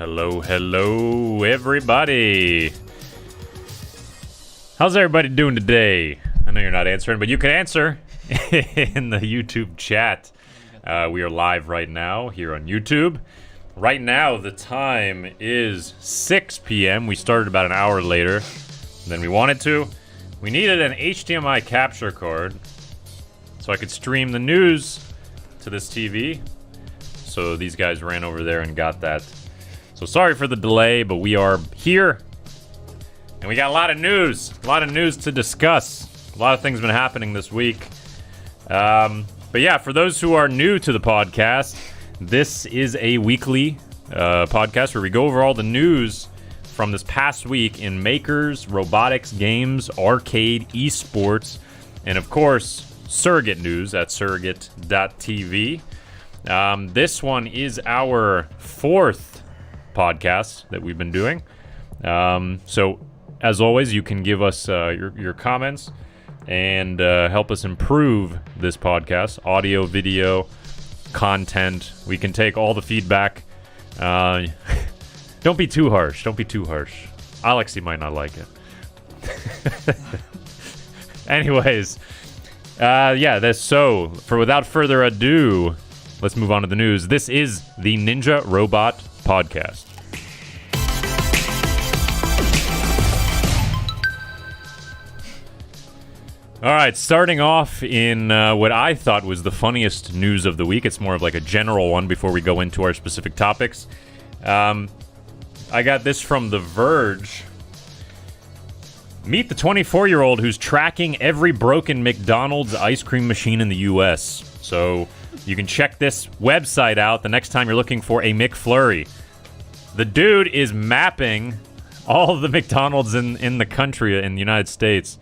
Hello, everybody. How's everybody doing today? I know you're not answering, but you can answer in the YouTube chat. We are live right now here on YouTube. Right now, the time is 6 p.m. We started about an hour later than we wanted to. We needed an HDMI capture card so I could stream the news to this TV. So these guys ran over there and got that. So sorry for the delay, but we are here. And we got a lot of news to discuss. A lot of things been happening this week. But yeah, for those who are new to the podcast, this is a weekly podcast where we go over all the news from this past week in makers, robotics, games, arcade, esports, and of course, surrogate news at SurrogateTV. This one is our fourth podcast that we've been doing. So, as always, you can give us your comments and help us improve this podcast. Audio, video, content. We can take all the feedback. Don't be too harsh. Alexi might not like it. Anyways, without further ado, let's move on to the news. This is the Ninja Robot Podcast. All right, starting off in what I thought was the funniest news of the week. It's more of like a general one before we go into our specific topics. I got this from The Verge. Meet the 24-year-old who's tracking every broken McDonald's ice cream machine in the U.S. So you can check this website out the next time you're looking for a McFlurry. The dude is mapping all of the McDonald's in the country, in the United States,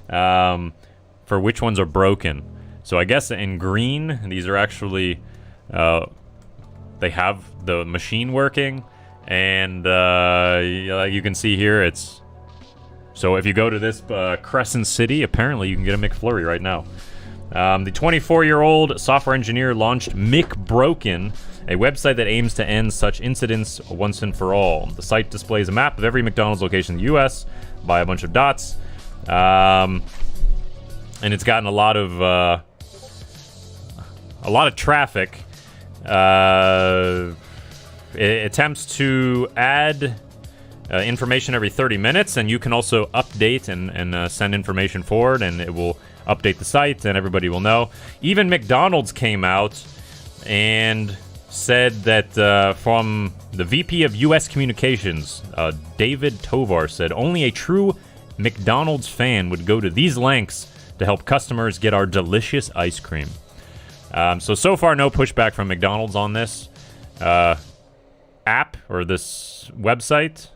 for which ones are broken. So I guess in green, these are actually, they have the machine working, and you can see here, it's, so if you go to this Crescent City, apparently you can get a McFlurry right now. The 24-year-old software engineer launched McBroken, a website that aims to end such incidents once and for all. The site displays a map of every McDonald's location in the U.S. by a bunch of dots. And it's gotten a lot of traffic. It attempts to add information every 30 minutes, and you can also update and send information forward, and it will update the site, and everybody will know. Even McDonald's came out and said that from the VP of U.S. Communications, David Tovar, said only a true McDonald's fan would go to these lengths to help customers get our delicious ice cream. So far, no pushback from McDonald's on this app or this website,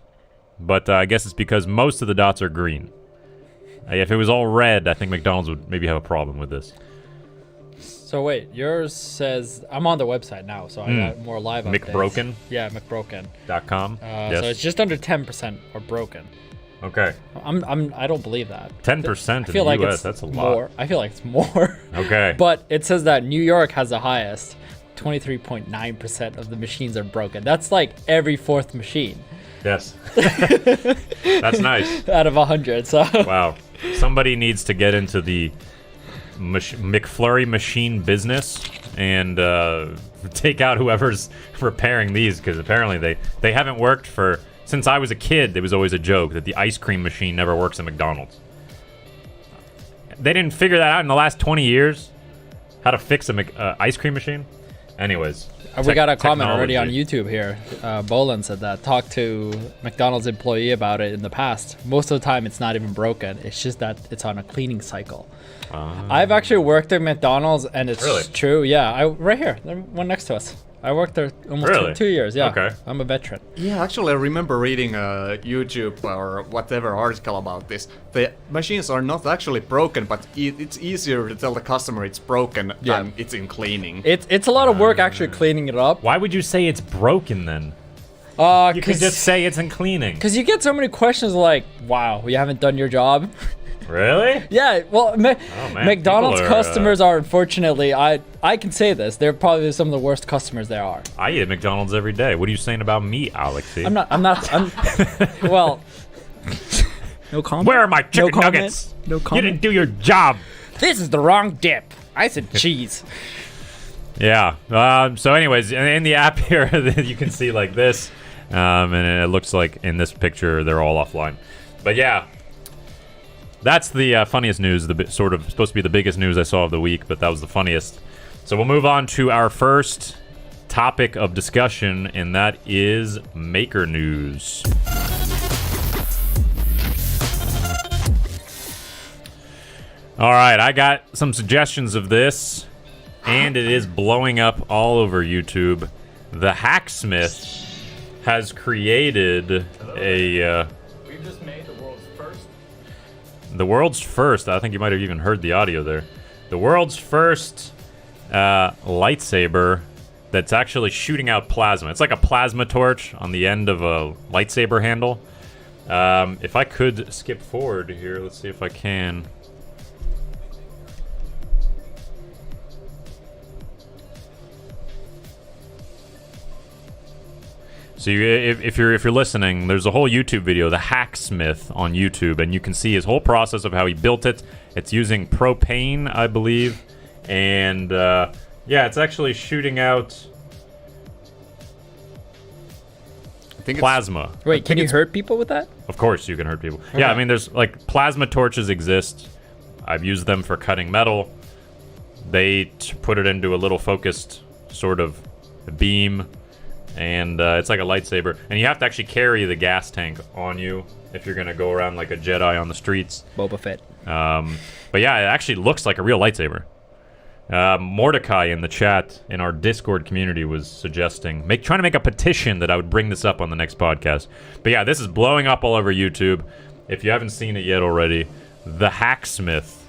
but I guess it's because most of the dots are green. If it was all red, I think McDonald's would maybe have a problem with this. So wait, yours says, I'm on the website now, so I got more live updates. McBroken? Yeah, McBroken.com. Yes. So it's just under 10% are broken. Okay. I don't believe that. 10% in the US, that's a lot. More. I feel like it's more. Okay. But it says that New York has the highest. 23.9% of the machines are broken. That's like every fourth machine. Yes. That's nice. Out of 100, so. Wow. Somebody needs to get into the McFlurry machine business and take out whoever's repairing these, because apparently they haven't worked for... Since I was a kid, there was always a joke that the ice cream machine never works at McDonald's. They didn't figure that out in the last 20 years, how to fix a ice cream machine. Anyways. We got a comment already on YouTube here. Bolan said that. Talked to McDonald's employee about it in the past. Most of the time, it's not even broken. It's just that it's on a cleaning cycle. I've actually worked at McDonald's, and it's really? True. Yeah, right here, the one next to us. I worked there almost 2 years. Yeah. Okay. I'm a veteran. Yeah, actually, I remember reading a YouTube or whatever article about this. The machines are not actually broken, but it's easier to tell the customer it's broken than it's in cleaning. It's a lot of work actually cleaning it up. Why would you say it's broken then? You can just say it's in cleaning. Because you get so many questions like, wow, you haven't done your job. Really? Yeah, well, man, McDonald's people are, customers are unfortunately, I can say this, they're probably some of the worst customers there are. I eat at McDonald's every day. What are you saying about me, Alexi? Well, no comment. Where are my chicken nuggets? No comment. You didn't do your job. This is the wrong dip. I said cheese. Yeah. So anyways, in the app here, you can see like this. And it looks like in this picture, they're all offline. But yeah, that's the funniest news, sort of supposed to be the biggest news I saw of the week, but that was the funniest. So we'll move on to our first topic of discussion, and that is maker news. All right, I got some suggestions of this, and it is blowing up all over YouTube. The Hacksmith has created a... We've just made the world's first. The world's first, I think you might have even heard the audio there. The world's first lightsaber that's actually shooting out plasma. It's like a plasma torch on the end of a lightsaber handle. If I could skip forward here, let's see if I can. So if you're listening, there's a whole YouTube video, the Hacksmith on YouTube, and you can see his whole process of how he built it. It's using propane, I believe, and yeah, it's actually shooting out plasma. Wait, can you hurt people with that? Of course, you can hurt people. Okay. Yeah, I mean, there's like plasma torches exist. I've used them for cutting metal. They put it into a little focused sort of beam. And it's like a lightsaber. And you have to actually carry the gas tank on you if you're going to go around like a Jedi on the streets. Boba Fett. But yeah, it actually looks like a real lightsaber. Mordecai in the chat in our Discord community was suggesting, trying to make a petition that I would bring this up on the next podcast. But yeah, this is blowing up all over YouTube. If you haven't seen it yet already, The Hacksmith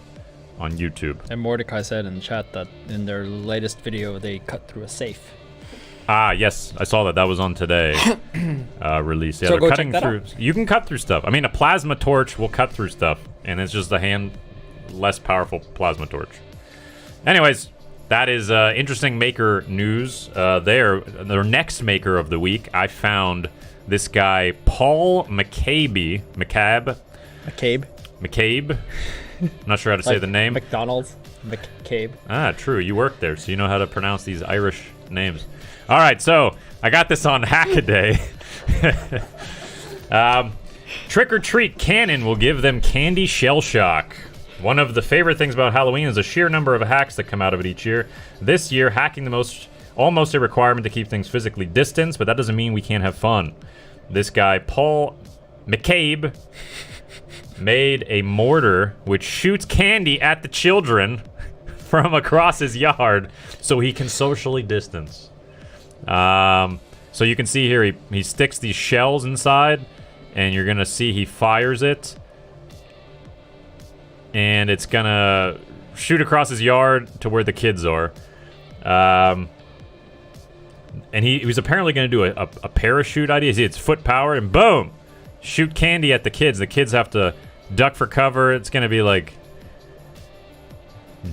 on YouTube. And Mordecai said in the chat that in their latest video, they cut through a safe. Ah, yes, I saw that. That was on today release. Yeah, So they're go cutting check that through. You can cut through stuff. I mean, a plasma torch will cut through stuff, and it's just a less powerful plasma torch. Anyways, that is interesting maker news. Their next maker of the week, I found this guy Paul McCabe. I'm not sure how to say the name. McDonald's. McCabe. Ah, true. You work there, so you know how to pronounce these Irish names. All right, so I got this on Hackaday. Trick or Treat Cannon will give them candy shell shock. One of the favorite things about Halloween is the sheer number of hacks that come out of it each year. This year, hacking almost a requirement to keep things physically distanced, but that doesn't mean we can't have fun. This guy, Paul McCabe, made a mortar which shoots candy at the children from across his yard so he can socially distance. So you can see here he sticks these shells inside, and you're gonna see he fires it, and it's gonna shoot across his yard to where the kids are. And he was apparently gonna do a parachute idea. See, it's foot powered, and boom, shoot candy at the kids. The kids have to duck for cover. It's gonna be like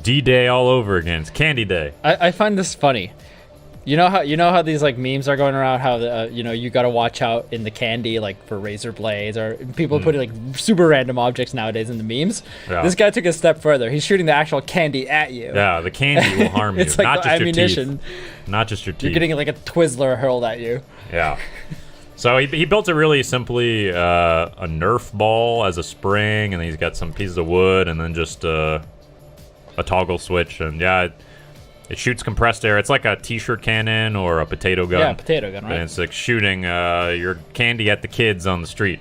D-Day all over again. It's Candy Day. I find this funny. You know how these like memes are going around, how you gotta watch out in the candy like for razor blades, or people putting like super random objects nowadays in the memes. Yeah. This guy took a step further. He's shooting the actual candy at you. Yeah, the candy will harm you. It's like not just ammunition. Your teeth. Not just your teeth. You're getting like a Twizzler hurled at you. Yeah. So he built it really simply, a Nerf ball as a spring, and then he's got some pieces of wood, and then just a toggle switch, and yeah, it shoots compressed air. It's like a t-shirt cannon or a potato gun. Yeah, potato gun, right? And it's like shooting your candy at the kids on the street.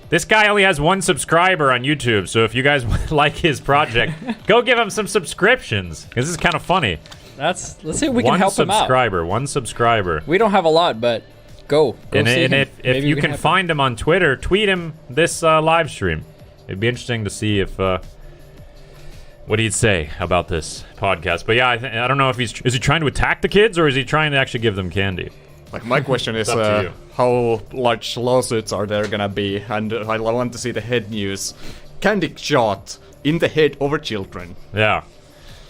This guy only has 1 subscriber on YouTube, so if you guys like his project, go give him some subscriptions, because this is kind of funny. Let's see if we can help him out. One subscriber. We don't have a lot, but go see him. If you can find him on Twitter, tweet him this live stream. It'd be interesting to see if what he'd say about this podcast. But yeah, I don't know if is he trying to attack the kids, or is he trying to actually give them candy? Like my question is, up to you. how large lawsuits are there gonna be? And I want to see the head news. Candy shot in the head over children. Yeah.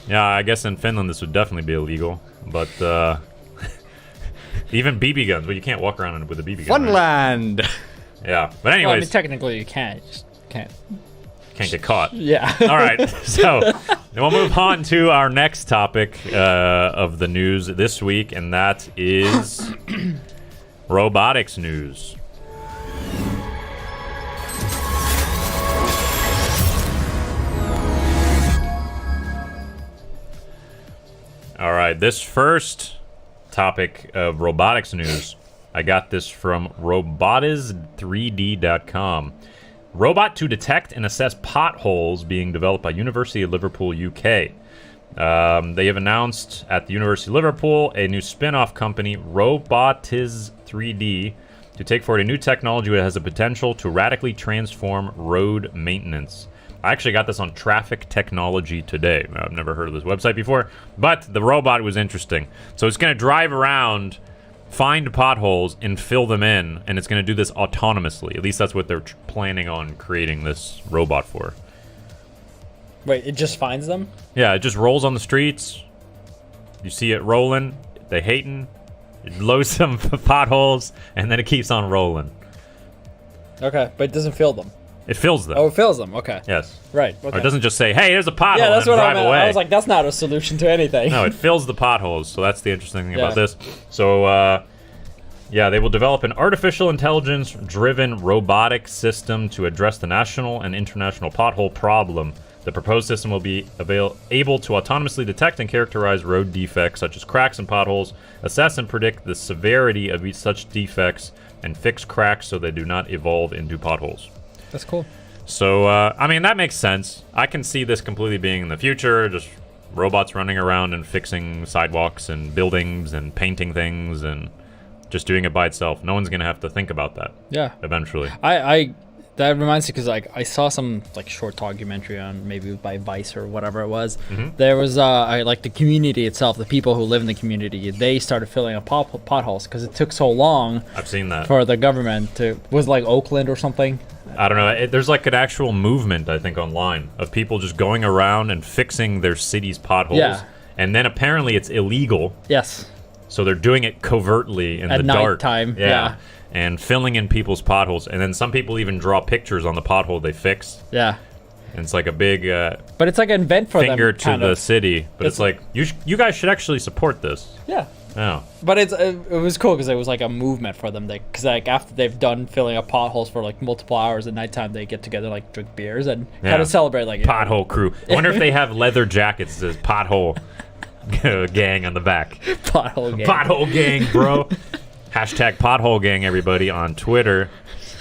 Yeah, I guess in Finland this would definitely be illegal. But even BB guns, but you can't walk around with a BB gun. Funland! Right? Yeah. But anyways. Well, I mean, technically you can't. You just can't. Can't get caught. Yeah. All right. So then we'll move on to our next topic of the news this week, and that is robotics news. All right. This first topic of robotics news, I got this from robotics3d.com. Robot to detect and assess potholes being developed by University of Liverpool, UK. They have announced at the University of Liverpool a new spin-off company, Robotics3D, to take forward a new technology that has the potential to radically transform road maintenance. I actually got this on Traffic Technology today. I've never heard of this website before, but the robot was interesting. So it's going to drive around, find potholes, and fill them in, and it's going to do this autonomously. At least that's what they're planning on creating this robot for. Wait, it just finds them? Yeah, it just rolls on the streets. You see it rolling. They hating. It loads some potholes, and then it keeps on rolling. Okay, but it doesn't fill them. It fills them. Oh, it fills them. Okay. Yes. Right. Okay. Or it doesn't just say, hey, there's a pothole, Yeah, that's and what I drive meant. away. I was like, that's not a solution to anything. No, it fills the potholes, so that's the interesting thing about Yeah. this. So, yeah, they will develop an artificial intelligence-driven robotic system to address the national and international pothole problem. The proposed system will be able to autonomously detect and characterize road defects, such as cracks and potholes, assess and predict the severity of each such defects, and fix cracks so they do not evolve into potholes. That's cool. So, I mean, that makes sense. I can see this completely being in the future, just robots running around and fixing sidewalks and buildings and painting things and just doing it by itself. No one's going to have to think about that. Yeah. Eventually. That reminds me, because like I saw some like short documentary on maybe by Vice or whatever it was. Mm-hmm. There was like the community itself, the people who live in the community, they started filling up potholes because it took so long. I've seen that. For the government to, was like Oakland or something. I don't know. There's like an actual movement, I think, online of people just going around and fixing their city's potholes. Yeah. And then apparently it's illegal. Yes. So they're doing it covertly in At the dark. nighttime, yeah. And filling in people's potholes. And then some people even draw pictures on the pothole they fixed. Yeah. And it's like a big but it's like an event for finger them, to the city. But it's like, you guys should actually support this. Yeah. Oh. But it was cool because it was like a movement for them. Because like after they've done filling up potholes for like multiple hours at nighttime, they get together, like drink beers and kind of celebrate like pothole crew. I wonder if they have leather jackets that says pothole gang on the back. Pothole gang. Pothole gang, bro. Hashtag pothole gang, everybody, on Twitter.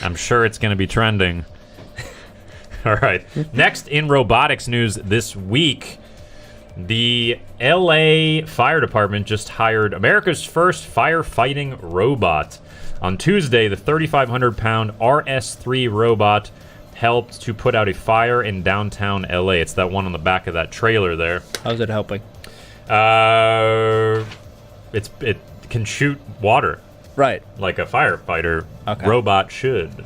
I'm sure it's going to be trending. All right. Next in robotics news this week, the LA Fire Department just hired America's first firefighting robot. On Tuesday, the 3,500-pound RS3 robot helped to put out a fire in downtown LA. It's that one on the back of that trailer there. How's it helping? It can shoot water. Right. Like a firefighter robot should.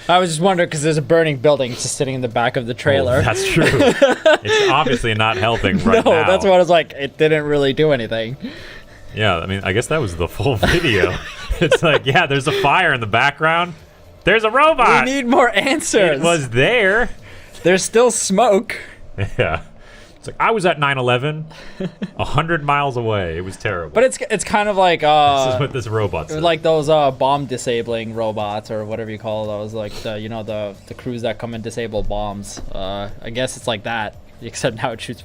I was just wondering because there's a burning building just sitting in the back of the trailer. Oh, that's true. It's obviously not helping right now. No, that's what I was like. It didn't really do anything. Yeah, I mean, I guess that was the full video. It's like, yeah, there's a fire in the background. There's a robot. We need more answers. It was there. There's still smoke. Yeah. It's like, I was at 9/11, 100 miles away. It was terrible. But it's kind of like this is what this robot says. like those bomb disabling robots or whatever you call those, like the crews that come and disable bombs. I guess it's like that, except now it shoots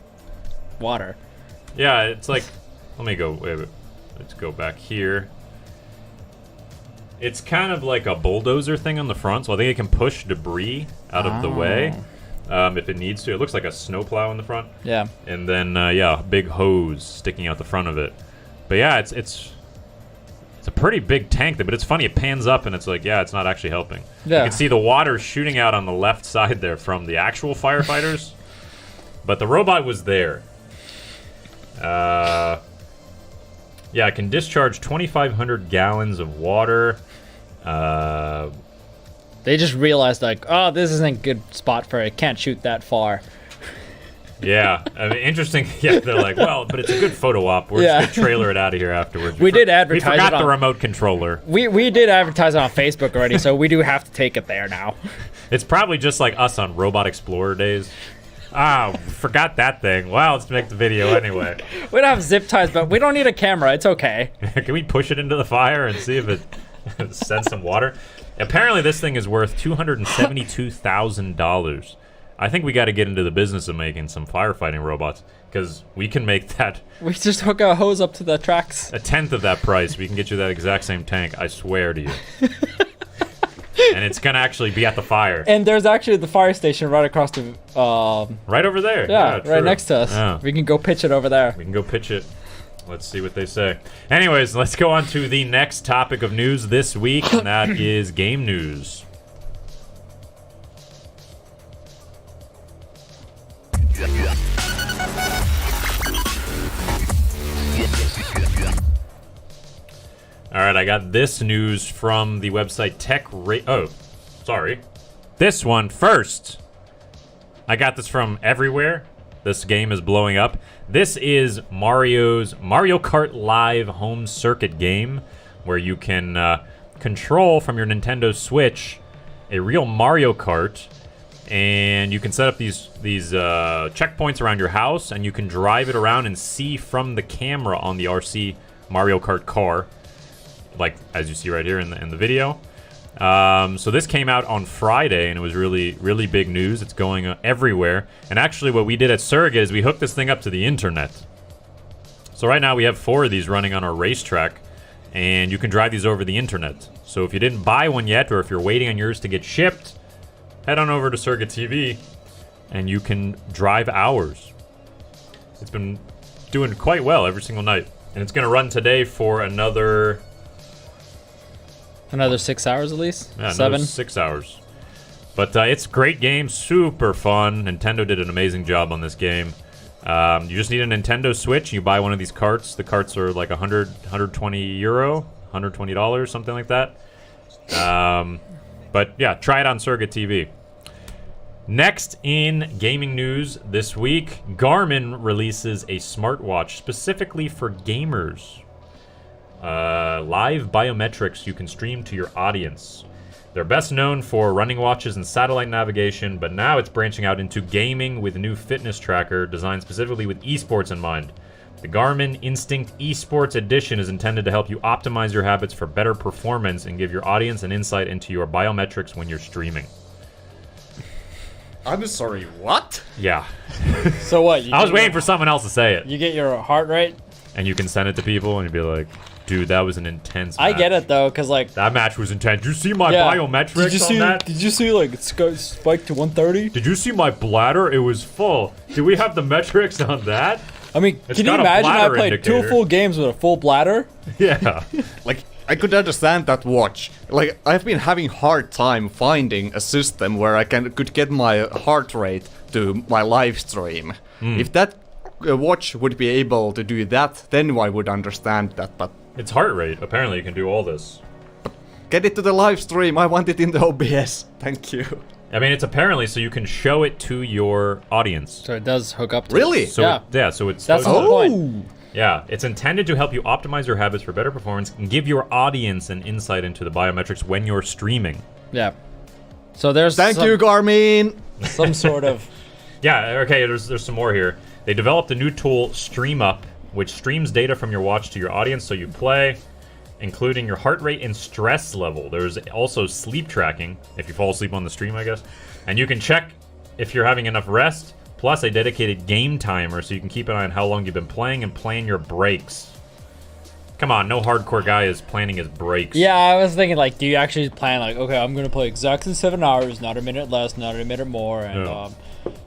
water. Yeah, it's like, let me go. Wait, let's go back here. It's kind of like a bulldozer thing on the front, so I think it can push debris out of the way. If it needs to. It looks like a snowplow in the front. Yeah. And then, yeah, big hose sticking out the front of it. But yeah, it's a pretty big tank, but it's funny. It pans up and it's like, yeah, it's not actually helping. Yeah. You can see the water shooting out on the left side there from the actual firefighters. But the robot was there. Yeah, it can discharge 2,500 gallons of water. They just realized, like, oh, this isn't a good spot for it. Can't shoot that far. Yeah, I mean, interesting. Yeah, they're like, well, but it's a good photo op. We're just gonna trailer it out of here afterwards. We did advertise We forgot it on, the remote controller. We did advertise it on Facebook already, so we do have to take it there now. It's probably just like us on Robot Explorer days. Ah, forgot that thing. Well, let's make the video anyway. We don't have zip ties, but we don't need a camera. It's okay. Can we push it into the fire and see if it sends some water? Apparently, this thing is worth $272,000. I think we got to get into the business of making some firefighting robots, because we can make that. We just hook a hose up to the tracks. A tenth of that price. We can get you that exact same tank. I swear to you. And it's gonna actually be at the fire. And there's actually the fire station right across the. Right over there. Yeah, right next to us. Yeah. We can go pitch it over there. We can go pitch it. Let's see what they say. Anyways, let's go on to the next topic of news this week, and that is game news. All right, I got this news from the website This one first. I got this from everywhere. This game is blowing up. This is Mario Kart Live home circuit game, where you can control from your Nintendo Switch a real Mario Kart, and you can set up these checkpoints around your house, and you can drive it around and see from the camera on the RC Mario Kart car, like as you see right here in the video. So this came out on Friday, and it was really big news. It's going everywhere. And actually what we did at Surrogate is we hooked this thing up to the internet. So right now we have 4 of these running on our racetrack, and you can drive these over the internet. So if you didn't buy one yet, or if you're waiting on yours to get shipped, head on over to SurrogateTV, and you can drive ours. It's been doing quite well every single night. And it's going to run today for another 6 hours at least? Yeah, 7? 6 hours. But it's a great game, super fun. Nintendo did an amazing job on this game. You just need a Nintendo Switch. You buy one of these carts. The carts are like 120 euro, $120, something like that. But yeah, try it on Surrogate TV. Next in gaming news this week, Garmin releases a smartwatch specifically for gamers. Live biometrics you can stream to your audience. They're best known for running watches and satellite navigation, but now it's branching out into gaming with a new fitness tracker designed specifically with esports in mind. The Garmin Instinct Esports Edition is intended to help you optimize your habits for better performance and give your audience an insight into your biometrics when you're streaming. I'm sorry, what? Yeah. So what? I was waiting for someone else to say it. You get your heart rate? And you can send it to people and you'd be like, dude, that was an intense match. I get it though, because like... That match was intense. Did you see my biometrics on that? Did you see like it spiked to 130? Did you see my bladder? It was full. Do we have the metrics on that? I mean, It's can you got a imagine I bladder played indicator. 2 full games with a full bladder? Yeah. Like, I could understand that watch. Like, I've been having hard time finding a system where I could get my heart rate to my live stream. If that watch would be able to do that, then I would understand that, but... It's heart rate. Apparently you can do all this. Get it to the live stream, I want it in the OBS. Thank you. I mean, it's apparently so you can show it to your audience. So it does hook up to Really? it. So Yeah. so it's That's the supposed whole to- point. Yeah, it's intended to help you optimize your habits for better performance and give your audience an insight into the biometrics when you're streaming. Yeah. So there's Thank you, Garmin! some sort of... Yeah, okay, there's some more here. They developed a new tool, StreamUp, which streams data from your watch to your audience so you play, including your heart rate and stress level. There's also sleep tracking, if you fall asleep on the stream, I guess. And you can check if you're having enough rest, plus a dedicated game timer so you can keep an eye on how long you've been playing and plan your breaks. Come on, no hardcore guy is planning his breaks. Yeah, I was thinking, like, do you actually plan, like, okay, I'm going to play exactly 7 hours, not a minute less, not a minute more, and, Yeah.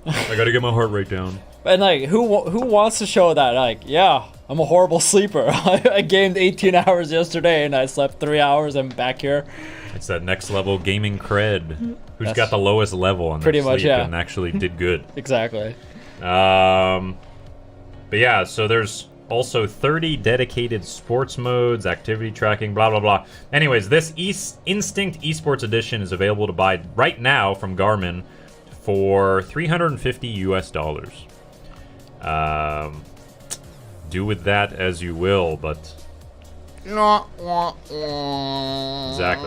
I gotta get my heart rate down. and like, who wants to show that, like, yeah, I'm a horrible sleeper. I gamed 18 hours yesterday, and I slept 3 hours, and back here. It's that next level gaming cred. Who's That's got the lowest level on their pretty much, sleep yeah. and actually did good. Exactly. But yeah, so there's Also 30 dedicated sports modes, activity tracking, blah, blah, blah. Anyways, this Instinct Esports Edition is available to buy right now from Garmin for $350 US. Do with that as you will, but... Exactly,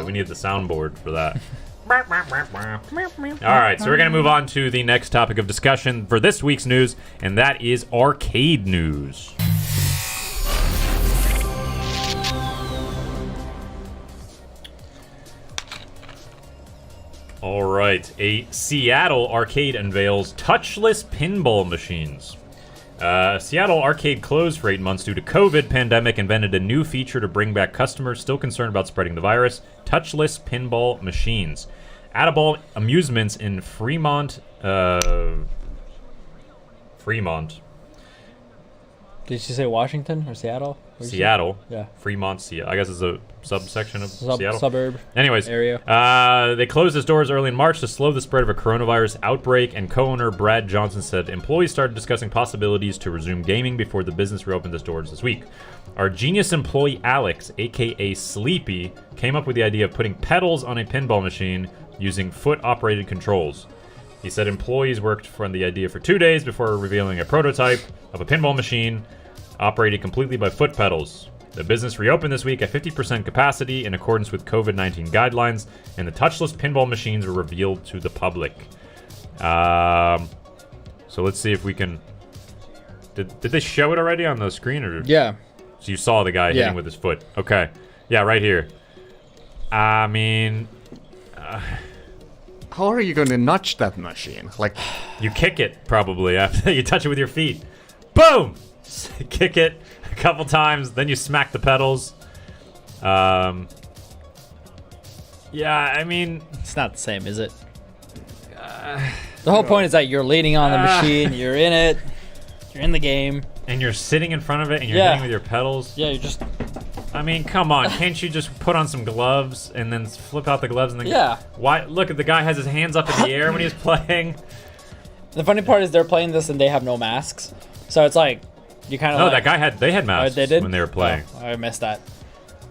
we need the soundboard for that. Alright, so we're going to move on to the next topic of discussion for this week's news, and that is arcade news. Alright, a Seattle arcade unveils touchless pinball machines. Seattle arcade closed for 8 months due to COVID pandemic, invented a new feature to bring back customers still concerned about spreading the virus, touchless pinball machines. Adaball Amusements in Fremont. Did she say Washington or Seattle? Seattle. Yeah. Fremont, Seattle. I guess it's a subsection of Seattle. Suburb. Anyways, area. They closed its doors early in March to slow the spread of a coronavirus outbreak, and co-owner Brad Johnson said employees started discussing possibilities to resume gaming before the business reopened its doors this week. Our genius employee Alex, aka Sleepy, came up with the idea of putting pedals on a pinball machine using foot-operated controls. He said employees worked on the idea for 2 days before revealing a prototype of a pinball machine operated completely by foot pedals. The business reopened this week at 50% capacity in accordance with COVID-19 guidelines, and the touchless pinball machines were revealed to the public. So let's see if we can... Did they show it already on the screen? Or... Yeah. So you saw the guy hitting with his foot. Okay. Yeah, right here. I mean... How are you going to nudge that machine? Like, you kick it, probably, after you touch it with your feet. Boom! Kick it a couple times, then you smack the pedals. Yeah, I mean... It's not the same, is it? The whole point is that you're leaning on the machine, you're in it, you're in the game. And you're sitting in front of it and you're hitting with your pedals. Yeah, you're just... I mean, come on, can't you just put on some gloves and then flip out the gloves and then... Yeah. Why? Look, the guy has his hands up in the air when he's playing. The funny part is they're playing this and they have no masks. So it's like, you kind of No, that guy they had masks they did? when they were playing. Oh, I missed that.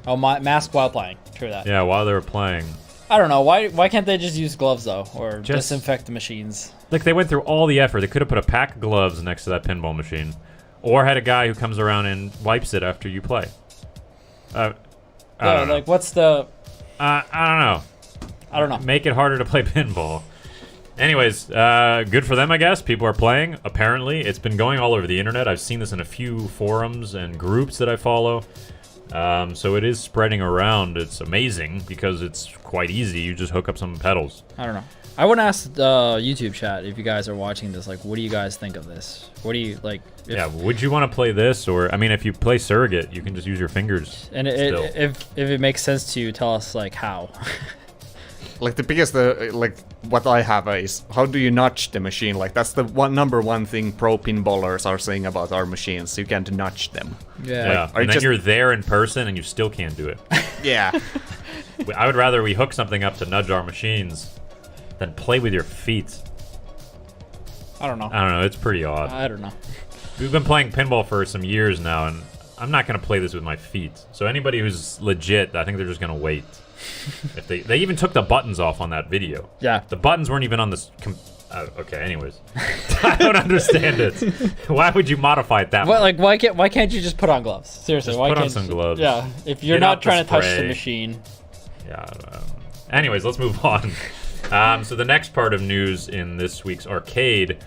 Oh, mask while playing. True that. Yeah, while they were playing. I don't know. Why can't they just use gloves, though? Or disinfect the machines? Like, they went through all the effort. They could have put a pack of gloves next to that pinball machine. Or had a guy who comes around and wipes it after you play. I don't know. Like, what's the... I don't know. I don't know. Make it harder to play pinball. Anyways, good for them, I guess. People are playing, apparently. It's been going all over the internet. I've seen this in a few forums and groups that I follow. So it is spreading around. It's amazing because it's quite easy. You just hook up some pedals. I don't know. I want to ask the YouTube chat, if you guys are watching this, like, what do you guys think of this? What do you, like... Yeah, would you want to play this? Or, I mean, if you play Surrogate, you can just use your fingers. And if it makes sense to you, tell us, like, how. like, the biggest, like, what I have is, how do you nudge the machine? Like, that's the number one thing pro pinballers are saying about our machines. You can't nudge them. Yeah, like, and then you're there in person and you still can't do it. Yeah. I would rather we hook something up to nudge our machines than play with your feet. I don't know. It's pretty odd. I don't know. We've been playing pinball for some years now, and I'm not going to play this with my feet. So anybody who's legit, I think they're just going to wait. If they even took the buttons off on that video. Yeah. The buttons weren't even on this... okay, anyways. I don't understand it. Why would you modify it that way? Like, why can't you just put on gloves? Seriously, why put can't on some gloves. Yeah, if you're not trying to touch the machine. Yeah. Anyways, let's move on. So the next part of news in this week's arcade,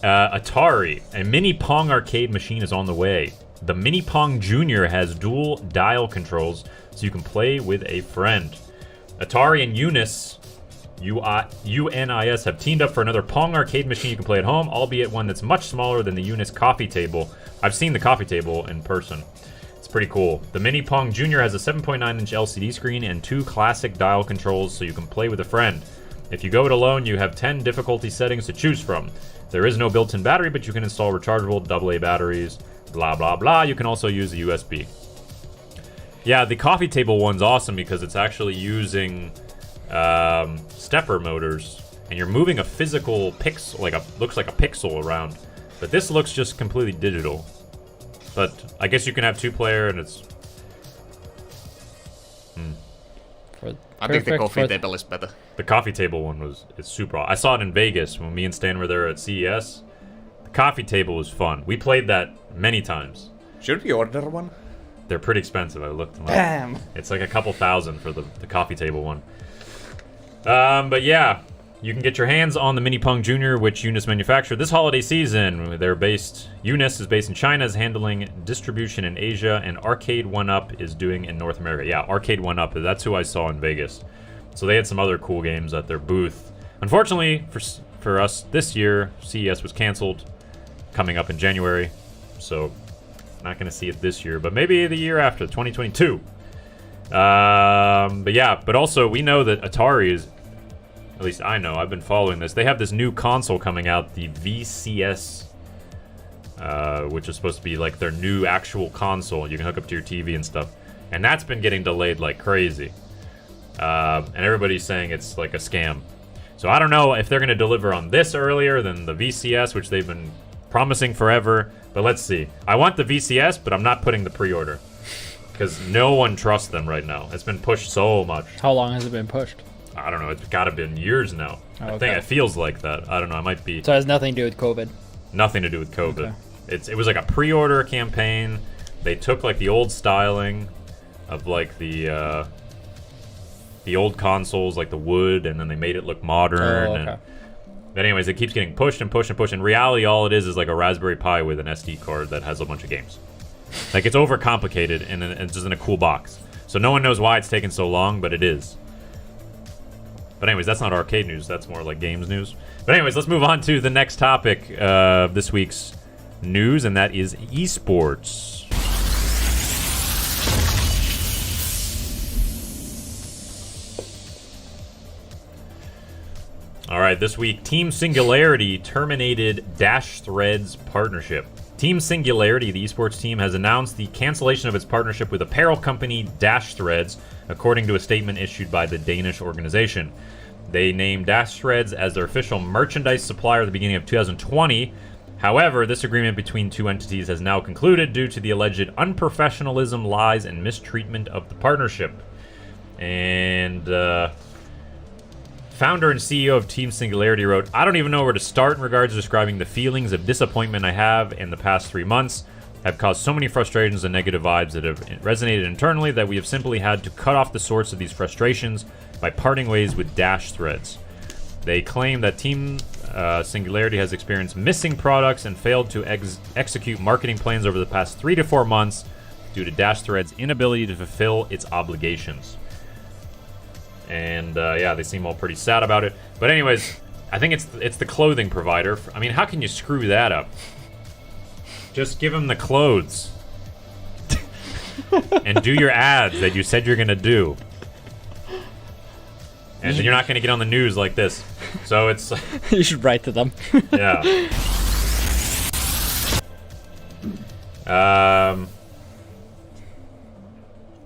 Atari, a mini Pong arcade machine is on the way. The Mini Pong Junior has dual dial controls, so you can play with a friend. Atari and UNIS have teamed up for another Pong arcade machine you can play at home, albeit one that's much smaller than the UNIS coffee table. I've seen the coffee table in person. It's pretty cool. The Mini Pong Junior has a 7.9-inch LCD screen and 2 classic dial controls, so you can play with a friend. If you go it alone, you have 10 difficulty settings to choose from. There is no built-in battery, but you can install rechargeable AA batteries, blah, blah, blah. You can also use the USB. Yeah, the coffee table one's awesome because it's actually using stepper motors, and you're moving a physical pixel, looks like a pixel around. But this looks just completely digital. But I guess you can have 2-player, and it's... I think the coffee table is better. The coffee table one it's super... I saw it in Vegas when me and Stan were there at CES. The coffee table was fun. We played that many times. Should we order one? They're pretty expensive. I looked them up. Damn. It's like a couple thousand for the coffee table one. But yeah, you can get your hands on the Mini Pong Junior, which Unis manufactured this holiday season. Unis is based in China, is handling distribution in Asia, and Arcade 1-Up is doing in North America. Yeah, Arcade 1-Up, that's who I saw in Vegas. So they had some other cool games at their booth. Unfortunately, for us this year, CES was canceled, coming up in January. So not going to see it this year, but maybe the year after, 2022. But yeah, but also we know that Atari is, at least I know, I've been following this. They have this new console coming out, the VCS, which is supposed to be like their new actual console. You can hook up to your TV and stuff. And that's been getting delayed like crazy. And everybody's saying it's like a scam. So I don't know if they're going to deliver on this earlier than the VCS, which they've been promising forever. But let's see. I want the VCS, but I'm not putting the pre-order. Because no one trusts them right now. It's been pushed so much. How long has it been pushed? I don't know. It's got to been years now. Oh, I think it feels like that. I don't know. It might be. So it has nothing to do with COVID? Nothing to do with COVID. Okay. It was like a pre-order campaign. They took like the old styling of like the old consoles, like the wood, and then they made it look modern. Oh, okay. But anyways, it keeps getting pushed and pushed and pushed. In reality, all it is like a Raspberry Pi with an SD card that has a bunch of games. Like, it's overcomplicated, and it's just in a cool box. So no one knows why it's taken so long, but it is. But anyways, that's not arcade news. That's more like games news. But anyways, let's move on to the next topic of this week's news, and that is esports. All right, this week, Team Singularity terminated Dash Threads partnership. Team Singularity, the esports team, has announced the cancellation of its partnership with apparel company Dash Threads, according to a statement issued by the Danish organization. They named Dash Threads as their official merchandise supplier at the beginning of 2020. However, this agreement between two entities has now concluded due to the alleged unprofessionalism, lies, and mistreatment of the partnership. And founder and CEO of Team Singularity wrote, "I don't even know where to start in regards to describing the feelings of disappointment I have in the past 3 months. Have caused so many frustrations and negative vibes that have resonated internally that we have simply had to cut off the source of these frustrations by parting ways with Dash Threads." They claim that Team Singularity has experienced missing products and failed to execute marketing plans over the past 3 to 4 months due to Dash Threads' inability to fulfill its obligations. And yeah, they seem all pretty sad about it. But anyways, I think it's the clothing provider. I mean, how can you screw that up? Just give them the clothes. And do your ads that you said you're going to do. And then you're not going to get on the news like this. So it's... You should write to them. Yeah.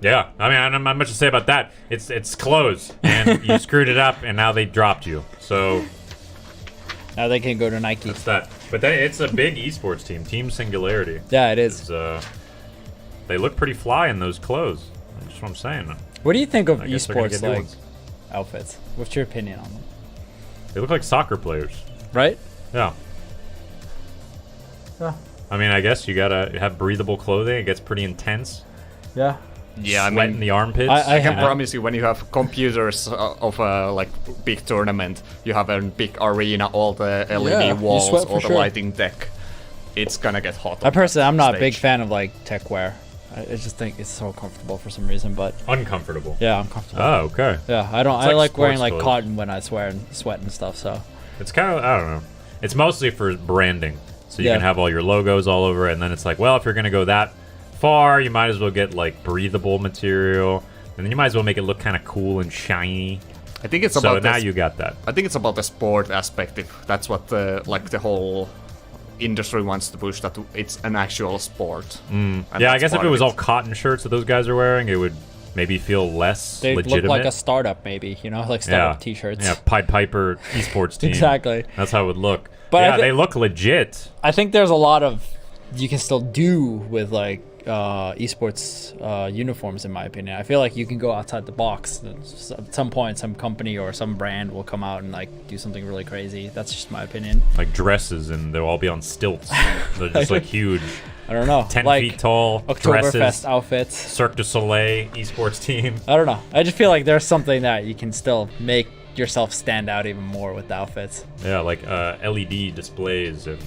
Yeah, I mean, I don't have much to say about that. It's clothes, and you screwed it up, and now they dropped you. So now they can go to Nike. that's that. But it's a big esports team, Team Singularity. Yeah, it is. They look pretty fly in those clothes. That's what I'm saying. What do you think of I guess they're gonna esports get new like ones. outfits? What's your opinion on them? They look like soccer players. Right? Yeah. Yeah. I mean, I guess you gotta have breathable clothing. It gets pretty intense. Yeah. Yeah, I Sweat mean, in the armpits. I can promise you, when you have computers of a like big tournament, you have a big arena, all the LED Yeah, you walls, sweat for all the sure. lighting deck. It's gonna get hot. I personally, I'm not a stage. big fan of like tech wear. I just think it's so comfortable for some reason, but Uncomfortable. yeah, I'm comfortable. Oh, okay. Yeah, I don't. It's I like like wearing sports like clothes. cotton when I sweat and stuff. So It's kind of, I don't know. It's mostly for branding. So you Yeah. can have all your logos all over it, and then it's like, well, if you're going to go that far, you might as well get like breathable material, and then you might as well make it look kind of cool and shiny. I think it's So about now this- you got that. I think it's about the sport aspect. If that's what the whole industry wants to push, that it's an actual sport. And Yeah, I that's guess if part it of was all cotton shirts that those guys are wearing, it would maybe feel less they legitimate. look like a startup, maybe, you know, like startup T-shirts. Yeah, Pied Piper esports team. Exactly. That's how it would look. But yeah, they look legit. I think there's a lot of you can still do with like esports uniforms, in my opinion. I feel like you can go outside the box. At some point, some company or some brand will come out and like do something really crazy. That's just my opinion. Like dresses, and they'll all be on stilts. They're just like huge. I don't know. 10 like feet tall, Oktoberfest dresses, outfits. Cirque du Soleil esports team. I don't know. I just feel like there's something that you can still make yourself stand out even more with the outfits. Yeah, like LED displays and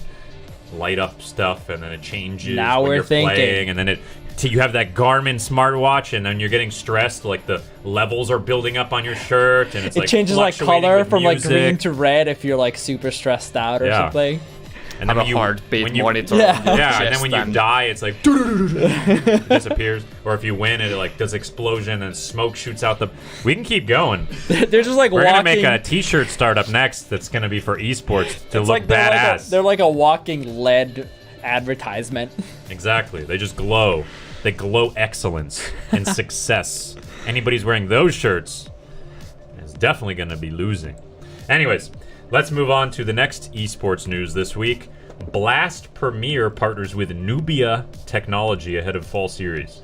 light up stuff, and then it changes Now when we're you're thinking. playing, and then you have that Garmin smartwatch, and then you're getting stressed, like the levels are building up on your shirt, and it's It like changes like fluctuating color with from like music. green to red if you're like super stressed out or Yeah. something. And Have then a heartbeat when you, monitor. Yeah. on your Yeah, and then chest when you die, it's like disappears. Or if you win, it like does explosion and smoke shoots out the. We can keep going. They're just like We're walking. gonna make a T-shirt startup next that's gonna be for esports to it's look like they're badass. they're like a walking LED advertisement. Exactly. They just glow. They glow excellence and success. Anybody's wearing those shirts is definitely going to be losing. Anyways, let's move on to the next esports news this week. Blast Premier partners with Nubia Technology ahead of fall series.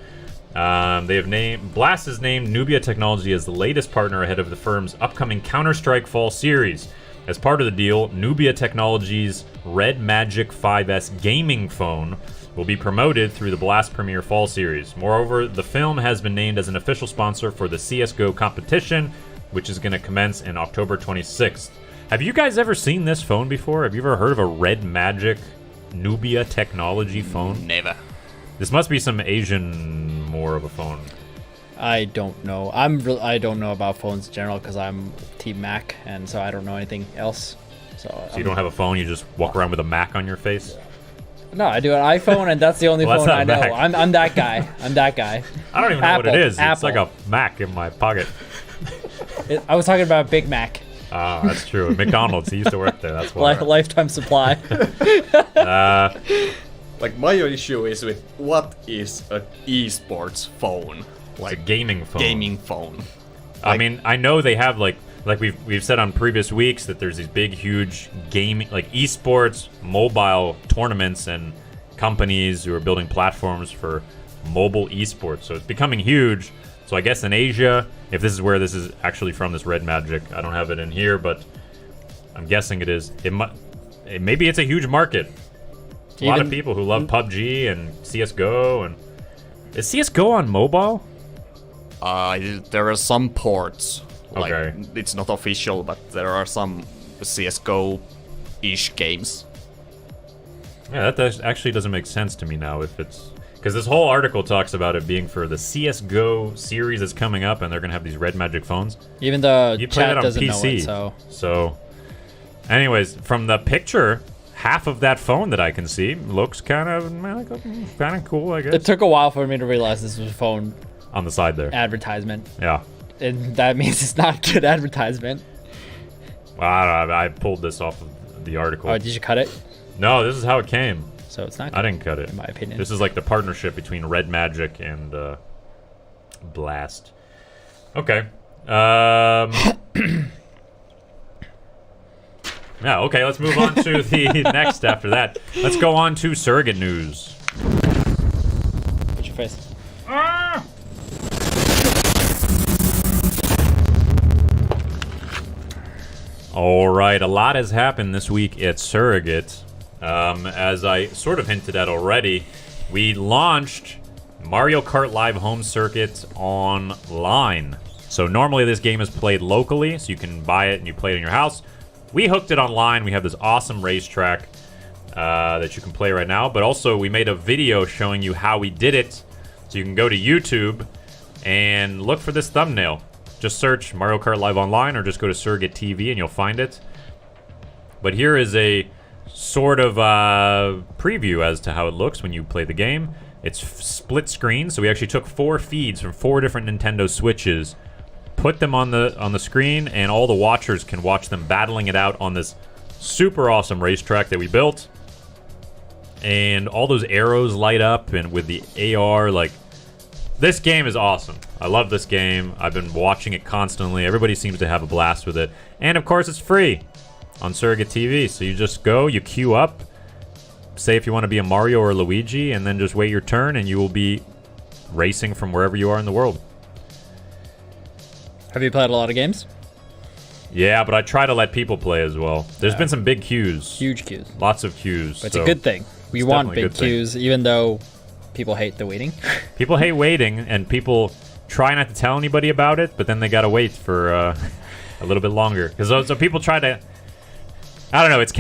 They have named Blast has named Nubia Technology as the latest partner ahead of the firm's upcoming Counter-Strike fall series. As part of the deal, Nubia Technology's Red Magic 5S gaming phone will be promoted through the Blast Premier Fall Series. Moreover, the film has been named as an official sponsor for the CSGO competition, which is going to commence in October 26th. Have you guys ever seen this phone before? Have you ever heard of a Red Magic Nubia Technology phone? Never. This must be some Asian more of a phone. I don't know. I don't know about phones in general because I'm Team Mac, and so I don't know anything else. So You don't have a phone, you just walk around with a Mac on your face? No, I do an iPhone, and that's the only Well, that's phone not I a know. Mac. I'm that guy. I'm that guy. I don't even know what it Apple, is. It's Apple. like a Mac in my pocket. I was talking about Big Mac, Ah, that's true. At McDonald's, he used to work there. That's why. lifetime supply. Like my issue is with what is an esports phone? It's a Like gaming phone. gaming phone. I mean, I know they have like we've said on previous weeks that there's these big, huge gaming, like esports, mobile tournaments and companies who are building platforms for mobile esports. So it's becoming huge. So I guess in Asia, if this is where this is actually from, this Red Magic, I don't have it in here, but I'm guessing it is. Maybe it's a huge market. A lot of people who love PUBG and CSGO, and is CSGO on mobile? There are some ports. Like, Okay. it's not official, but there are some CSGO-ish games. Yeah, actually doesn't make sense to me now if it's... Because this whole article talks about it being for the CSGO series that's coming up, and they're going to have these Red Magic phones. Even the You play chat that on doesn't PC. know it, so So, anyways, from the picture, half of that phone that I can see looks kind of cool, I guess. it took a while for me to realize this was a phone On the side there. advertisement, Yeah. and that means it's not good advertisement. Well, I pulled this off of the article. Oh, did you cut it? No, this is how it came. So it's not. I Good, didn't cut it. in my opinion. This is like the partnership between Red Magic and Blast. Okay. Yeah, okay, let's move on to the next after that. Let's go on to Surrogate News. Put your face. All right, a lot has happened this week at Surrogate. As I sort of hinted at already, we launched Mario Kart Live Home Circuit online. So normally this game is played locally, so you can buy it and you play it in your house. We hooked it online. We have this awesome racetrack that you can play right now, but also we made a video showing you how we did it. So you can go to YouTube and look for this thumbnail. Just search Mario Kart Live Online or just go to SurrogateTV and you'll find it. But here is a sort of preview as to how it looks when you play the game. It's split screen, so we actually took 4 feeds from 4 different Nintendo Switches, put them on the screen, and all the watchers can watch them battling it out on this super awesome racetrack that we built. And all those arrows light up, and with the AR, like, this game is awesome. I love this game. I've been watching it constantly. Everybody seems to have a blast with it. And of course, it's free on Surrogate TV. So you just go, you queue up, say if you want to be a Mario or Luigi, and then just wait your turn, and you will be racing from wherever you are in the world. Have you played a lot of games? Yeah, but I try to let people play as well. There's been some big queues. Huge queues. Lots of queues. But it's a good thing. We want big queues, even though people hate the waiting. People hate waiting, and people try not to tell anybody about it, but then they gotta wait for a little bit longer. Because so people try to... I don't know. It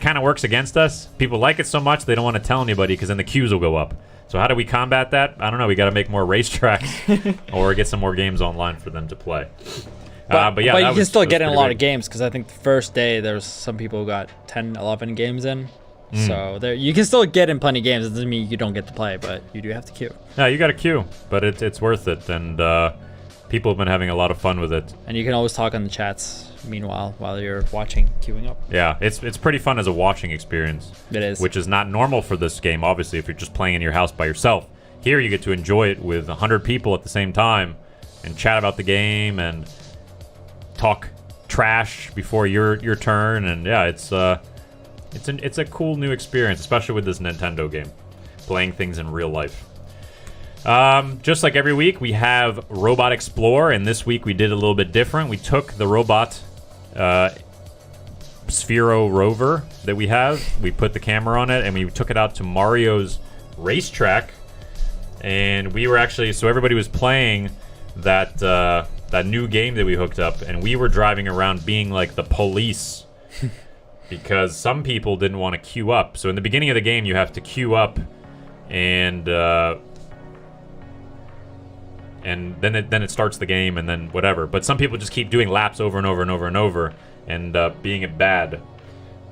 kind of works against us. People like it so much they don't want to tell anybody because then the queues will go up. So how do we combat that? I don't know. We got to make more racetracks or get some more games online for them to play. But yeah, you can still get in a lot of games because I think the first day there's some people who got 10, 11 games in. So you can still get in plenty of games. It doesn't mean you don't get to play, but you do have to queue. Yeah, you got to queue, but it's worth it, and people have been having a lot of fun with it. And you can always talk on the chats meanwhile while you're watching, queuing up. Yeah, it's pretty fun as a watching experience. It is. Which is not normal for this game, obviously, if you're just playing in your house by yourself. Here you get to enjoy it with 100 people at the same time and chat about the game and talk trash before your turn, and yeah, it's a cool new experience, especially with this Nintendo game, playing things in real life. Just like every week, we have Robot Explore, and this week we did a little bit different. We took the robot Sphero rover that we have, we put the camera on it, and we took it out to Mario's racetrack, and we were actually, so everybody was playing that new game that we hooked up, and we were driving around being like the police because some people didn't want to queue up. So in the beginning of the game, you have to queue up, and then it starts the game, and then whatever. But some people just keep doing laps over and over and over and over, and being it bad.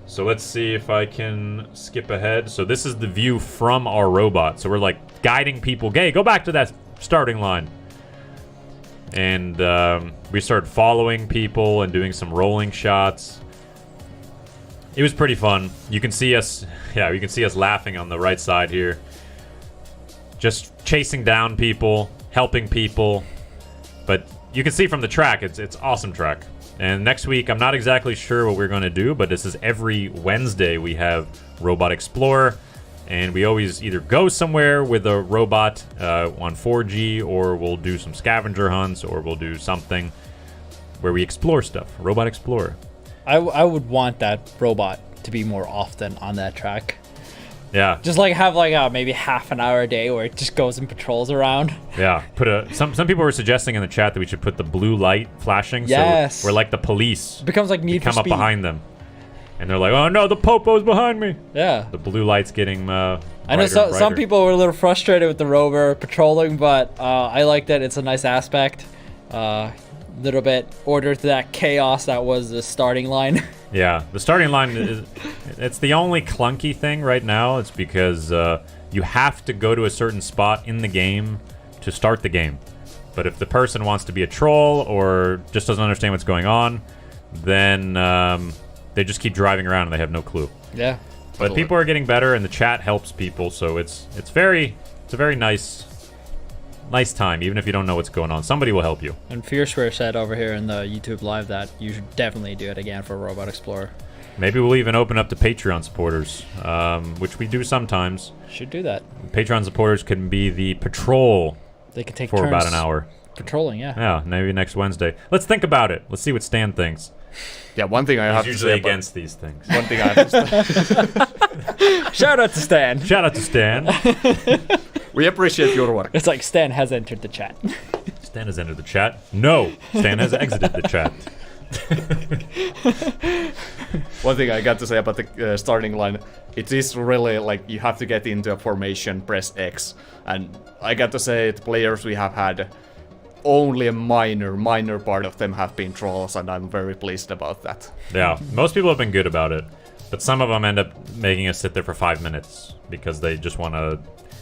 So let's see if I can skip ahead. So this is the view from our robot. So we're like guiding people. Hey, go back to that starting line. And we started following people and doing some rolling shots. It was pretty fun. You can see us, yeah, you can see us laughing on the right side here. Just chasing down people, helping people. But you can see from the track, it's awesome track. And next week, I'm not exactly sure what we're going to do, but this is every Wednesday we have Robot Explorer. And we always either go somewhere with a robot on 4G, or we'll do some scavenger hunts, or we'll do something where we explore stuff. Robot Explorer. I would want that robot to be more often on that track. Yeah. Just like have like maybe half an hour a day where it just goes and patrols around. Yeah. Some people were suggesting in the chat that we should put the blue light flashing. Yes. So we're like the police. It becomes like Need for Speed. Come up behind them. And they're like, oh no, the Popo's behind me. Yeah. The blue light's getting brighter. I know some people were a little frustrated with the rover patrolling, but I like that it's a nice aspect. Little bit order to that chaos that was the starting line. Yeah, the starting line it's the only clunky thing right now. It's because you have to go to a certain spot in the game to start the game. But if the person wants to be a troll or just doesn't understand what's going on, then they just keep driving around and they have no clue. Yeah. But people are getting better, and the chat helps people, so it's a very nice time, even if you don't know what's going on. Somebody will help you. And Fierceware said over here in the YouTube live that you should definitely do it again for Robot Explorer. Maybe we'll even open up to Patreon supporters, which we do sometimes. Should do that. Patreon supporters can be the patrol. They could take for turns about an hour. Patrolling, yeah. Yeah, maybe next Wednesday. Let's think about it. Let's see what Stan thinks. Yeah, one thing I have to say usually against these things. One thing I have to say. Shout out to Stan. Shout out to Stan. We appreciate your work. It's like Stan has entered the chat. Stan has entered the chat. No, Stan has exited the chat. One thing I got to say about the starting line, it is really like you have to get into a formation, press X. And I got to say, the players we have had, only a minor part of them have been trolls, and I'm very pleased about that. Yeah, most people have been good about it, but some of them end up making us sit there for 5 minutes because they just want to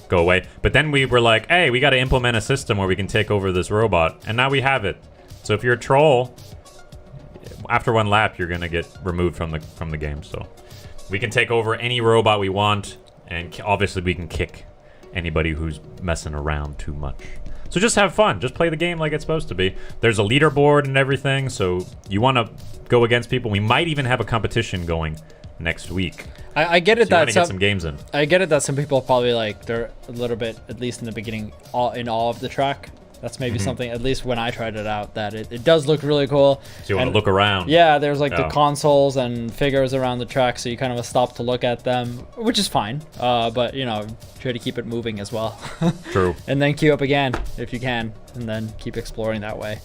go away. But then we were like, hey, we got to implement a system where we can take over this robot, and now we have it. So if you're a troll, after one lap, you're gonna get removed from the game. So we can take over any robot we want, and obviously we can kick anybody who's messing around too much. So just have fun. Just play the game like it's supposed to be. There's a leaderboard and everything, so you want to go against people. We might even have a competition going next week. I get it So you want that to get some games in. I get it that some people probably like they're a little bit, at least in the beginning, in awe of the track. That's maybe something, at least when I tried it out, that it does look really cool. So you want to look around. Yeah, there's like the consoles and figures around the track, so you kind of stop to look at them, which is fine. But, you know, try to keep it moving as well. True. And then queue up again, if you can, and then keep exploring that way.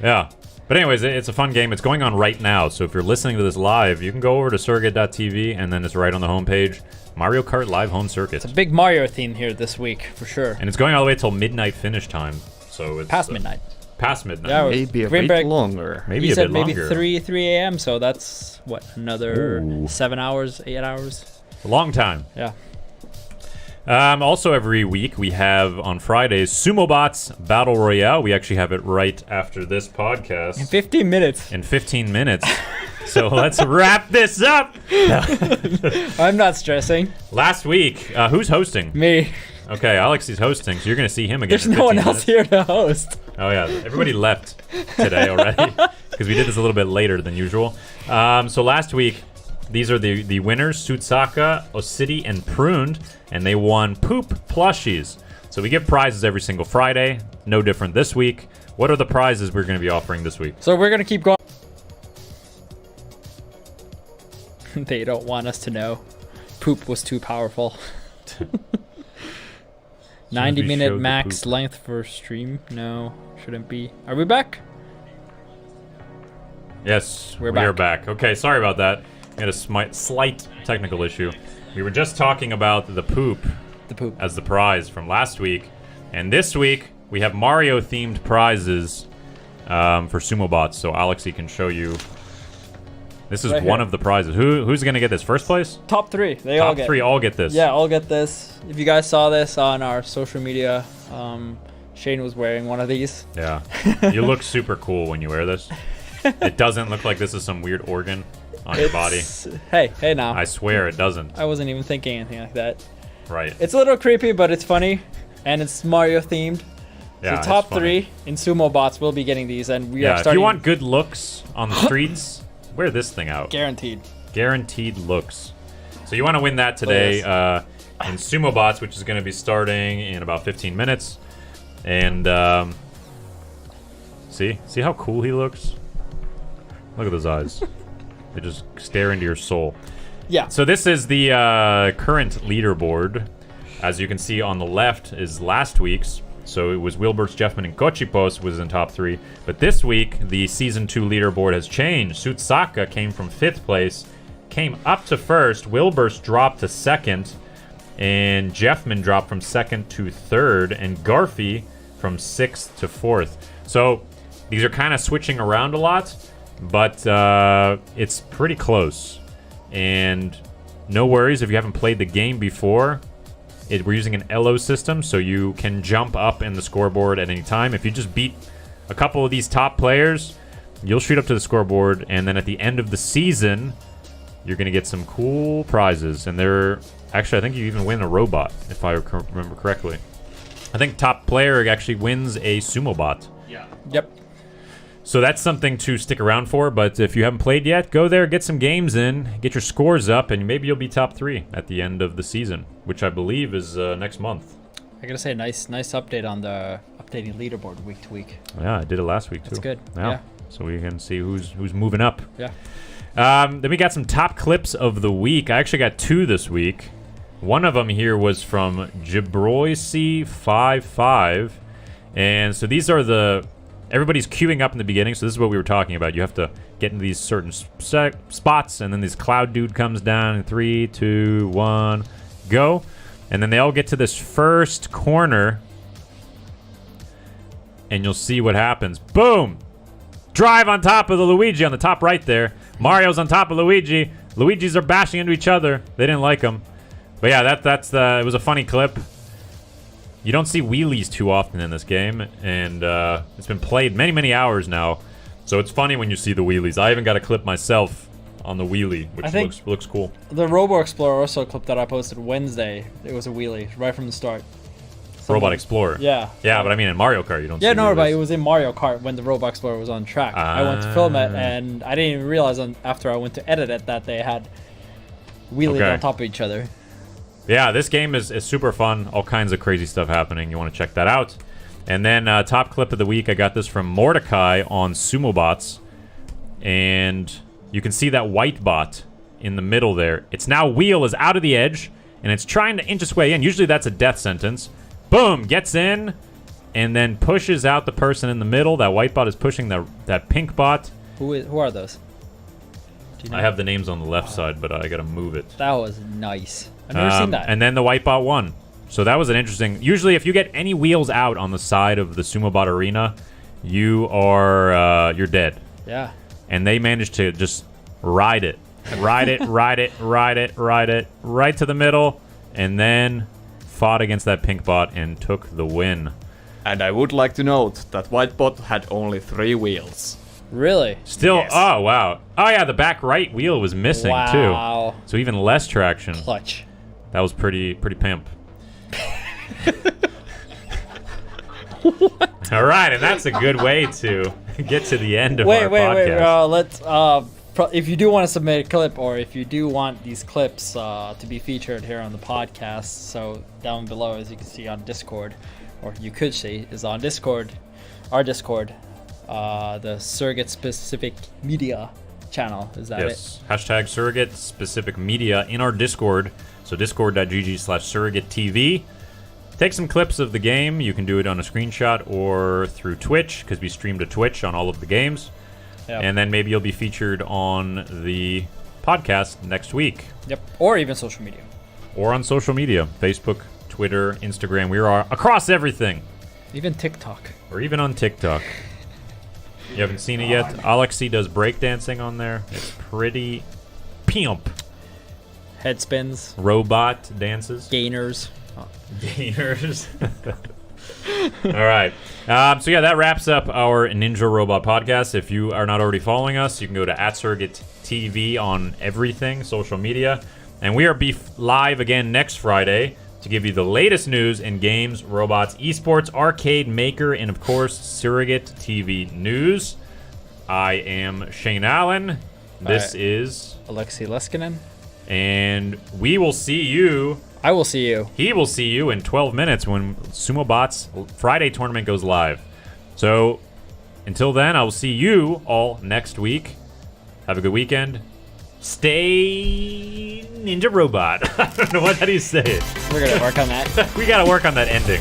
Yeah. But anyways, it's a fun game. It's going on right now, so if you're listening to this live, you can go over to SurrogateTV, and then it's right on the homepage. Mario Kart Live Home Circuit. It's a big Mario theme here this week, for sure. And it's going all the way till midnight finish time. So it's past midnight. Past midnight. Yeah, Maybe a Greenberg- bit longer. Maybe He a said bit maybe longer. 3 a.m., so that's, what, another Ooh. 7 hours, 8 hours? A long time. Yeah. Also, every week we have on Fridays Sumobots Battle Royale. We actually have it right after this podcast. In 15 minutes. In 15 minutes. So let's wrap this up. I'm not stressing. Last week, who's hosting? Me. Okay, Alex is hosting, so you're going to see him again. There's in no one 15 else minutes. here to host. Oh, yeah. Everybody left today already because we did this a little bit later than usual. So last week, these are the winners, Sutsaka, Osidi, and Pruned, and they won Poop plushies. So we give prizes every single Friday. No different this week. What are the prizes we're going to be offering this week? So we're going to keep going. They don't want us to know. Poop was too powerful. 90-minute showed the max poop. length for stream. No, shouldn't be. Are we back? Yes, We're we are back. back. Okay, sorry about that. We had a slight technical issue. We were just talking about the poop The poop. as the prize from last week. And this week, we have Mario-themed prizes for Sumobots. So Alexi can show you. This is Right one here. of the prizes. Who's going to get this? First place? Top 3. They all Top get. 3 all get this. Yeah, I'll get this. If you guys saw this on our social media, Shane was wearing one of these. Yeah. You look super cool when you wear this. It doesn't look like this is some weird organ on your body. Hey now. I swear it doesn't. I wasn't even thinking anything like that. Right. It's a little creepy, but it's funny, and it's Mario themed. Yeah, So top it's funny. 3 in Sumobots will be getting these, and we are Yeah, if starting. you want good looks on the streets, wear this thing out. Guaranteed. Guaranteed looks. So you want to win that today in Sumobots, which is going to be starting in about 15 minutes. And see how cool he looks? Look at those eyes. They just stare into your soul. Yeah. So this is the current leaderboard. As you can see on the left is last week's. So it was Wilburst, Jeffman, and Kochipos was in top 3. But this week, the Season 2 leaderboard has changed. Sutsaka came from 5th place, came up to 1st. Wilburst dropped to 2nd. And Jeffman dropped from 2nd to 3rd. And Garfy from 6th to 4th. So these are kind of switching around a lot. But it's pretty close. And no worries if you haven't played the game before. We're using an LO system, so you can jump up in the scoreboard at any time. If you just beat a couple of these top players, you'll shoot up to the scoreboard, and then at the end of the season, you're going to get some cool prizes. And actually, I think you even win a robot, if I remember correctly. I think top player actually wins a Sumobot. Yeah. Yep. So that's something to stick around for, but if you haven't played yet, go there, get some games in, get your scores up, and maybe you'll be top 3 at the end of the season, which I believe is next month. I gotta say, nice update on the updating leaderboard week to week. Yeah, I did it last week too. That's good. Yeah. Yeah. So we can see who's moving up. Yeah. Then we got some top clips of the week. I actually got 2 this week. One of them here was from Jabroisi55, and so these are everybody's queuing up in the beginning, so this is what we were talking about. You have to get into these certain spots, and then this cloud dude comes down in 3, 2, 1, go. And then they all get to this first corner, and you'll see what happens. Boom! Drive on top of the Luigi on the top right there. Mario's on top of Luigi. Luigi's are bashing into each other. They didn't like them. But yeah, it was a funny clip. You don't see wheelies too often in this game, and it's been played many, many hours now. So it's funny when you see the wheelies. I even got a clip myself on the wheelie, which looks cool. The Robo Explorer also clip that I posted Wednesday. It was a wheelie right from the start. Robot Explorer. Yeah. Yeah, but I mean in Mario Kart you don't see Yeah, no, wheelies. but it was in Mario Kart when the Robo Explorer was on track. I went to film it, and I didn't even realize after I went to edit it that they had wheeling on top of each other. Yeah, this game is super fun. All kinds of crazy stuff happening. You want to check that out. And then top clip of the week, I got this from Mordecai on Sumobots. And you can see that white bot in the middle there. Its now wheel is out of the edge, and it's trying to inch its way in. Usually that's a death sentence. Boom, gets in, and then pushes out the person in the middle. That white bot is pushing that pink bot. Who are those? Do you know? I have the names on the left side, but I gotta move it. That was nice. I've never seen that. And then the white bot won. So that was an interesting... Usually if you get any wheels out on the side of the Sumobot arena, you're dead. Yeah. And they managed to just ride it. Ride it right to the middle, and then fought against that pink bot and took the win. And I would like to note that white bot had only 3 wheels. Really? Still, yes. Oh wow. Oh yeah, the back right wheel was missing too. So even less traction. Clutch. That was pretty pimp. All right, and that's a good way to get to the end of our podcast. Let's if you do want to submit a clip, or if you do want these clips to be featured here on the podcast, so down below, as you can see on Discord, or you could see, is on Discord, our Discord, the Surrogate Specific Media channel. Is that it? Hashtag Surrogate Specific Media in our Discord. So discord.gg/SurrogateTV. Take some clips of the game. You can do it on a screenshot or through Twitch, because we stream to Twitch on all of the games. Yep. And then maybe you'll be featured on the podcast next week. Yep. Or even social media. Or on social media. Facebook, Twitter, Instagram. We are across everything. Even TikTok. Or even on TikTok. You haven't seen it yet? Alexi does breakdancing on there. It's pretty pimp. Head spins. Robot dances. Gainers. Gainers. All right. So yeah, that wraps up our Ninja Robot podcast. If you are not already following us, you can go to @SurrogateTV on everything, social media. And we are live again next Friday to give you the latest news in games, robots, esports, arcade, maker, and of course, Surrogate TV news. I am Shane Allen. This is Alexi Leskinen. And we will see you. I will see you. He will see you in 12 minutes when Sumobots Friday tournament goes live. So until then, I will see you all next week. Have a good weekend. Stay Ninja Robot. I don't know how do you say it. We're going to work on that. We got to work on that ending.